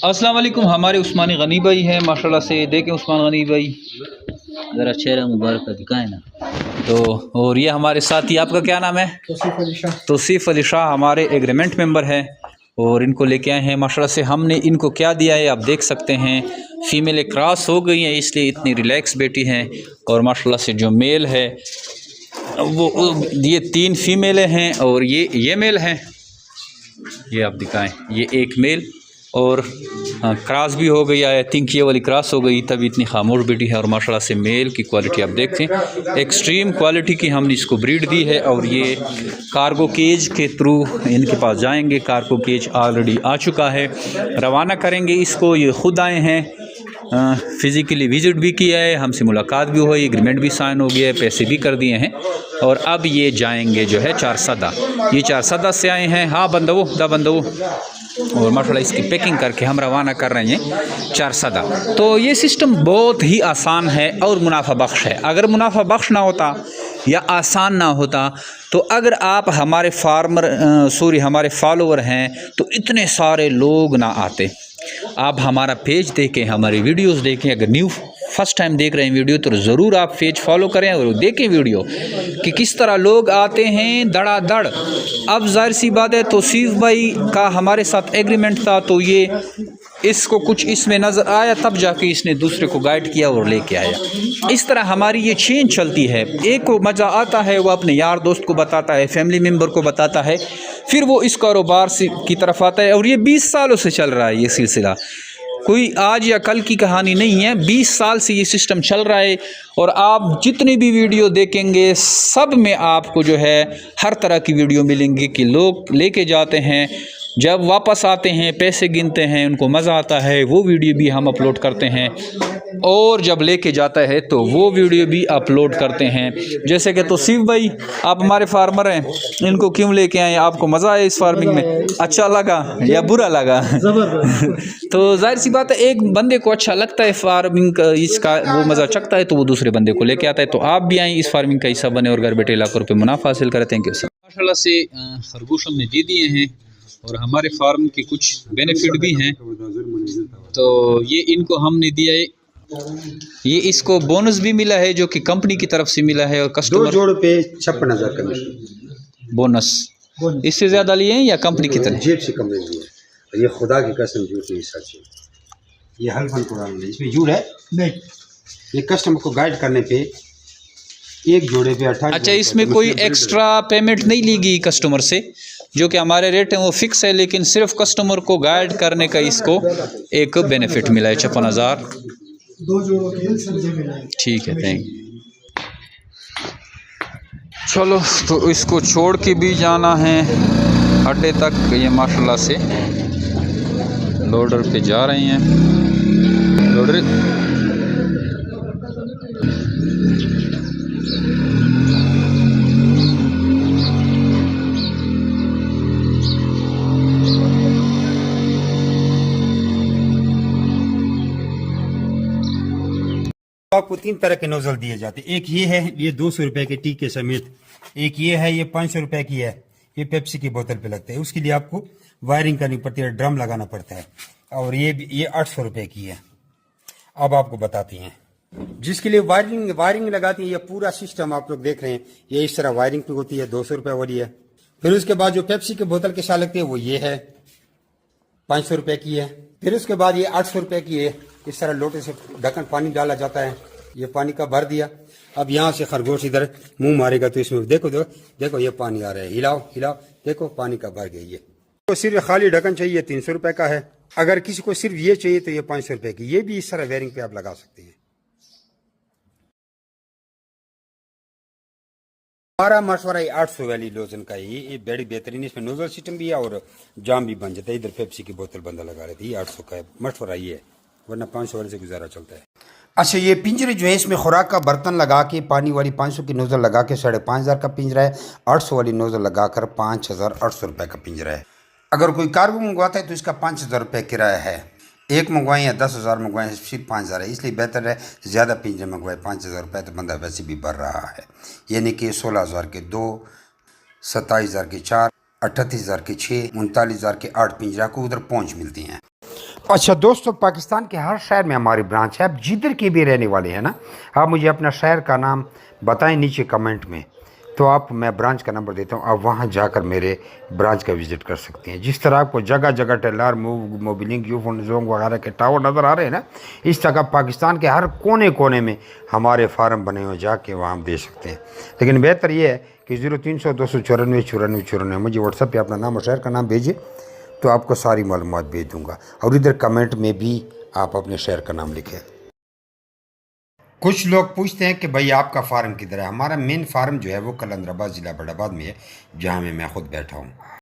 अस्सलाम वालेकुम। हमारे उस्मानी गनी भाई हैं माशाल्लाह से। देखें उस्मान गनी भाई ज़रा चेहरा मुबारक का दिखाएं ना। तो और ये हमारे साथी, आपका क्या नाम है? तौसीफ़ अली शाह हमारे एग्रीमेंट मेंबर हैं और इनको लेके आए हैं माशाल्लाह से। हमने इनको क्या दिया है आप देख सकते हैं। फ़ीमेल क्रॉस हो गई हैं इसलिए इतनी रिलैक्स बैठी हैं। और माशाल्लाह से जो मेल है वो ये 3 फीमेलें हैं और ये मेल हैं। ये आप दिखाएं, ये एक मेल और क्रॉस भी हो गई। आई थिंक ये वाली क्रॉस हो गई तभी इतनी खामोश बैठी है। और माशाल्लाह से मेल की क्वालिटी आप देखें, एक्सट्रीम क्वालिटी की हमने इसको ब्रीड दी है। और ये कार्गो केज के थ्रू इनके पास जाएंगे। कार्गो केज ऑलरेडी आ चुका है, रवाना करेंगे इसको। ये ख़ुद आए हैं, फ़िज़िकली विज़िट भी किया है, हमसे मुलाकात भी हुई, एग्रीमेंट भी साइन हो गया है, पैसे भी कर दिए हैं। और अब ये जाएंगे जो है 4 ये 4 से आए हैं। हाँ बंदो दा बंदो। और माशाल्लाह इसकी पैकिंग करके हम रवाना कर रहे हैं 4 तो ये सिस्टम बहुत ही आसान है और मुनाफा बख्श है। अगर मुनाफा बख्श ना होता या आसान ना होता तो अगर आप हमारे हमारे फॉलोवर हैं तो इतने सारे लोग ना आते। आप हमारा पेज देखें, हमारी वीडियोस देखें। अगर फर्स्ट टाइम देख रहे हैं वीडियो तो ज़रूर आप पेज फॉलो करें और देखें वीडियो कि किस तरह लोग आते हैं धड़ाधड़। अब जाहिर सी बात है तौसीफ़ भाई का हमारे साथ एग्रीमेंट था तो ये इसको कुछ इसमें नज़र आया तब जाके इसने दूसरे को गाइड किया और लेके आया। इस तरह हमारी ये चेन चलती है। एक को मज़ा आता है वो अपने यार दोस्त को बताता है, फैमिली मेम्बर को बताता है, फिर वो इस कारोबार की तरफ आता है। और ये 20 सालों से चल रहा है ये सिलसिला, कोई आज या कल की कहानी नहीं है। 20 साल से ये सिस्टम चल रहा है। और आप जितनी भी वीडियो देखेंगे सब में आपको जो है हर तरह की वीडियो मिलेंगी कि लोग लेके जाते हैं, जब वापस आते हैं पैसे गिनते हैं, उनको मज़ा आता है, वो वीडियो भी हम अपलोड करते हैं। और जब लेके जाता है तो वो वीडियो भी अपलोड करते हैं। जैसे कि तौसीफ़ भाई आप हमारे फार्मर हैं, इनको क्यों लेके आए? आपको मज़ा आया इस फार्मिंग में? अच्छा लगा या बुरा लगा? तो जाहिर सी बात है एक बंदे को अच्छा लगता है फार्मिंग का, इसका वो मज़ा चखता है तो वो दूसरे बंदे को लेके आता है। तो आप भी आएँ, इस फार्मिंग का हिस्सा बने और घर बैठे लाखों रुपये मुनाफा हासिल करते हैं। क्यों माशाल्लाह से खरगोश हमने दे दिए हैं और हमारे फार्म के कुछ बेनिफिट भी हैं। तो ये इनको हमने दिया है, ये इसको बोनस भी मिला है जो कि कंपनी की तरफ से मिला है। और कस्टमर 2 जोड़ पे 56,000 कमीशन बोनस इससे ज़्यादा लिए हैं या कंपनी की तरफ? जेब से कम नहीं दिया। ये खुदा की कसम झूठ नहीं सच है। ये हल्फन कुरान है, इसमें झूठ है नहीं। ये कस्टमर को गाइड करने पे एक जोड़े पे 28। अच्छा, इसमें कोई एक्स्ट्रा पेमेंट नहीं ली गई कस्टमर से? जो कि हमारे रेट हैं वो फिक्स है, लेकिन सिर्फ कस्टमर को गाइड करने का इसको एक बेनिफिट मिला है 56,000। 2 जोड़ों के सब्जी मिला है। ठीक है, थैंक यू। चलो तो इसको छोड़ के भी जाना है अड्डे तक। ये माशाल्लाह से लोडर पे जा रहे हैं। लोडर आपको 3 तरह के नोजल दिए जाते हैं। एक ये है, ये 200 रुपए के टीके समेत। एक ये है, ये 500 रुपए की है, ये पेप्सी की बोतल पे लगता है। उसके लिए आपको वायरिंग करनी पड़ती है, ड्रम लगाना पड़ता है। और ये 800 रुपए की है। अब आपको बताते हैं जिसके लिए वायरिंग लगाती है। ये पूरा सिस्टम आप लोग देख रहे हैं, ये इस तरह वायरिंग पे होती है, 200 रुपए वाली है। फिर उसके बाद जो पेप्सी की बोतल के साथ लगती है वो ये है, 500 रुपए की है। फिर उसके बाद ये 800 रुपए की है। इस तरह लोटे से ढक्कन पानी डाला जाता है, ये पानी का भर दिया। अब यहाँ से खरगोश इधर मुंह मारेगा तो इसमें देखो ये पानी आ रहा है। हिलाओ देखो पानी का भर गया। ये तो सिर्फ खाली ढक्कन चाहिए, 300 रुपए का है। अगर किसी को सिर्फ ये चाहिए तो ये 500 रुपए की। ये भी इस तरह वेयरिंग पे आप लगा सकते हैं। हमारा मशवरा है 800 वाली लोजन का। ये बड़ी बेहतरीन, इसमें नोजल सिस्टम भी है और जाम भी बन जाता है। इधर पेप्सी की बोतल बंदा लगा रहे थे। ये 800 का है, मशवरा ये है, वरना 500 वाले से गुजारा चलता है। अच्छा, ये पिंजरे जो है इसमें खुराक का बर्तन लगा के पानी वाली 500 की नोजल लगा के 5,500 का पिंजरा है। 800 वाली नोजल लगाकर 5,800 रुपये का पिंजरा है। अगर कोई कार्गो मंगवाता है तो इसका 5,000 रुपये किराया है। एक मंगवाएं या 10,000 मंगवाएं सिर्फ 5,000 है। इसलिए बेहतर है ज़्यादा पिंजरे मंगवाए। 5,000 रुपये तो बंदा वैसे भी भर रहा है। यानी कि 16,000 के 2, 27,000 के 4, 38,000 के 6, 39,000 के 8 पिंजरा को उधर पहुँच मिलती हैं। अच्छा दोस्तों, पाकिस्तान के हर शहर में हमारी ब्रांच है। आप जिधर के भी रहने वाले हैं ना, आप मुझे अपना शहर का नाम बताएं नीचे कमेंट में, तो आप मैं ब्रांच का नंबर देता हूँ, आप वहाँ जाकर मेरे ब्रांच का विज़िट कर सकते हैं। जिस तरह आपको जगह जगह टेलर मोबिलिंग यूफोन जोंग वगैरह के टावर नज़र आ रहे हैं ना, इस तरह पाकिस्तान के हर कोने कोने में हमारे फार्म बने हुए, जाके वहाँ हम दे सकते हैं। लेकिन बेहतर ये है कि 0300 294 94 94 मुझे व्हाट्सएप पे अपना नाम और शहर का नाम भेजिए, तो आपको सारी मालूमात भेज दूँगा। और इधर कमेंट में भी आप अपने शहर का नाम लिखें। कुछ लोग पूछते हैं कि भाई आपका फार्म किधर है। हमारा मेन फार्म जो है वो कलंदराबाद ज़िला बड़ाबाद में है, जहाँ मैं खुद बैठा हूँ।